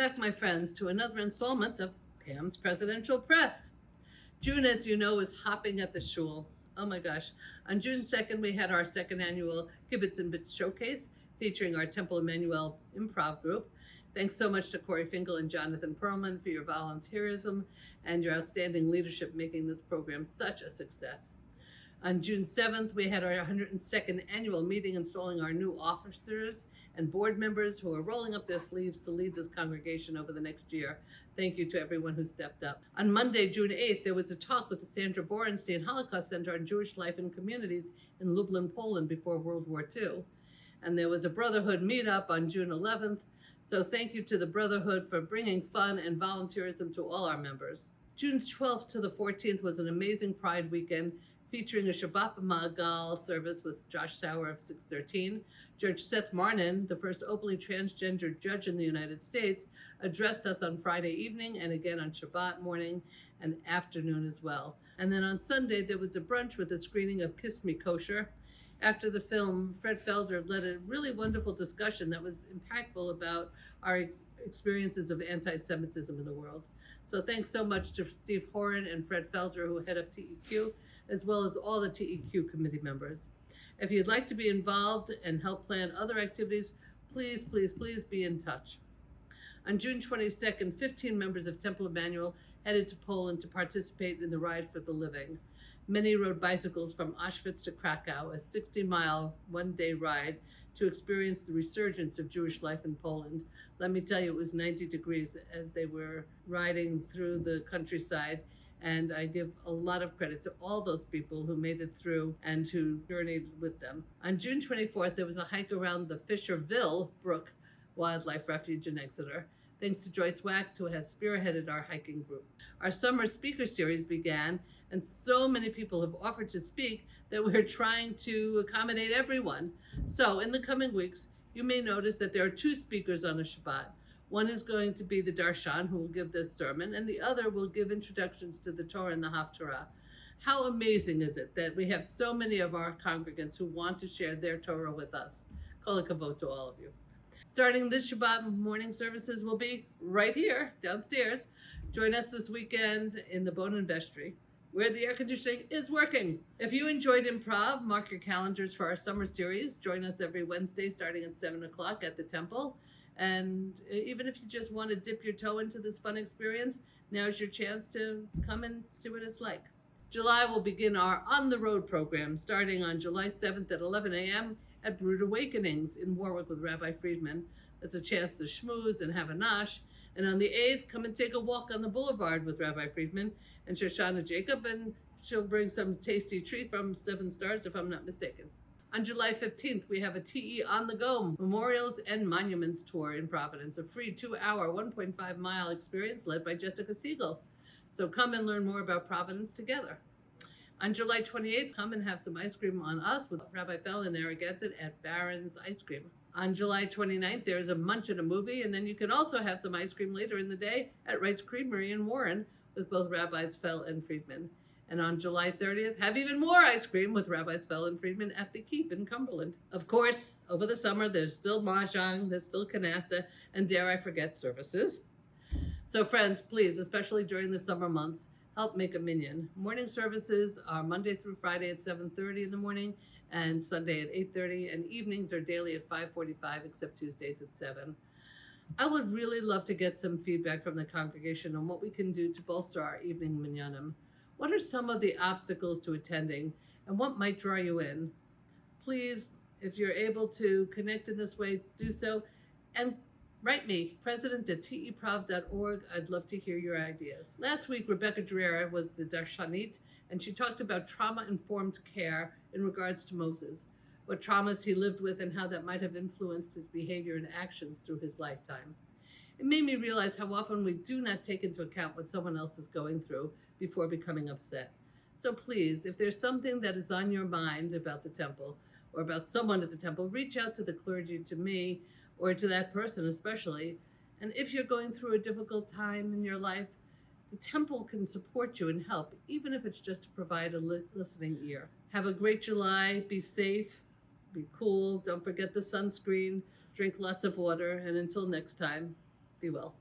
back, my friends, to another installment of Pam's Presidential Press. June, as you know, is hopping at the shul. Oh my gosh. On June 2nd, we had our second annual Kibbutz and Bits Showcase featuring our Temple Emanu-El improv group. Thanks so much to Corey Finkel and Jonathan Perlman for your volunteerism and your outstanding leadership making this program such a success. On June 7th, we had our 102nd annual meeting installing our new officers and board members who are rolling up their sleeves to lead this congregation over the next year. Thank you to everyone who stepped up. On Monday, June 8th, there was a talk with the Sandra Borenstein Holocaust Center on Jewish Life and Communities in Lublin, Poland before World War II. And there was a Brotherhood meetup on June 11th. So thank you to the Brotherhood for bringing fun and volunteerism to all our members. June 12th to the 14th was an amazing Pride weekend featuring a Shabbat Magal service with Josh Sauer of 613. Judge Seth Marnin, the first openly transgender judge in the United States, addressed us on Friday evening and again on Shabbat morning and afternoon as well. And then on Sunday, there was a brunch with a screening of Kiss Me Kosher. After the film, Fred Felder led a really wonderful discussion that was impactful about our experiences of anti-Semitism in the world. So thanks so much to Steve Horan and Fred Felder, who head up TEQ, as well as all the TEQ committee members. If you'd like to be involved and help plan other activities, please be in touch. On June 22nd, 15 members of Temple Emanu-El headed to Poland to participate in the Ride for the Living. Many rode bicycles from Auschwitz to Krakow, a 60-mile, one-day ride to experience the resurgence of Jewish life in Poland. Let me tell you, it was 90 degrees as they were riding through the countryside. And I give a lot of credit to all those people who made it through and who journeyed with them. On June 24th, there was a hike around the Fisherville Brook Wildlife Refuge in Exeter, thanks to Joyce Wax, who has spearheaded our hiking group. Our summer speaker series began, and so many people have offered to speak that we're trying to accommodate everyone. So in the coming weeks, you may notice that there are two speakers on a Shabbat. One is going to be the Darshan, who will give this sermon, and the other will give introductions to the Torah and the Haftarah. How amazing is it that we have so many of our congregants who want to share their Torah with us? Kol hakavod to all of you. Starting this Shabbat, morning services will be right here, downstairs. Join us this weekend in the Bonin Vestry, where the air conditioning is working. If you enjoyed improv, mark your calendars for our summer series. Join us every Wednesday starting at 7 o'clock at the Temple. And even if you just want to dip your toe into this fun experience, now's your chance to come and see what it's like. July will begin our On the Road program starting on July 7th at 11 a.m. at Brood Awakenings in Warwick with Rabbi Friedman. It's a chance to schmooze and have a nosh. And on the 8th, come and take a walk on the boulevard with Rabbi Friedman and Shoshana Jacob, and she'll bring some tasty treats from 7 Stars, if I'm not mistaken. On July 15th, we have a TE On the Go Memorials and Monuments Tour in Providence, a free 2-hour, 1.5-mile experience led by Jessica Siegel. So come and learn more about Providence together. On July 28th, come and have some ice cream on us with Rabbi Fell and Eric Etzit at Barron's Ice Cream. On July 29th, there's a munch and a movie, and then you can also have some ice cream later in the day at Wright's Creamery in Warren with both Rabbis Fell and Friedman. And on July 30th, have even more ice cream with Rabbis Fell and Friedman at the Keep in Cumberland. Of course, over the summer, there's still Mahjong, there's still canasta, and dare I forget, services. So friends, please, especially during the summer months, help make a minyan. Morning services are Monday through Friday at 7:30 in the morning and Sunday at 8:30, and evenings are daily at 5:45, except Tuesdays at 7. I would really love to get some feedback from the congregation on what we can do to bolster our evening minyanim. What are some of the obstacles to attending, and what might draw you in? Please, if you're able to connect in this way, do so. And write me, president@teprov.org. I'd love to hear your ideas. Last week, Rebecca Drera was the Darshanit, and she talked about trauma-informed care in regards to Moses, what traumas he lived with and how that might have influenced his behavior and actions through his lifetime. It made me realize how often we do not take into account what someone else is going through before becoming upset. So please, if there's something that is on your mind about the temple or about someone at the temple, reach out to the clergy, to me, or to that person especially. And if you're going through a difficult time in your life, the temple can support you and help, even if it's just to provide a listening ear. Have a great July. Be safe, be cool. Don't forget the sunscreen. Drink lots of water. And until next time, be well.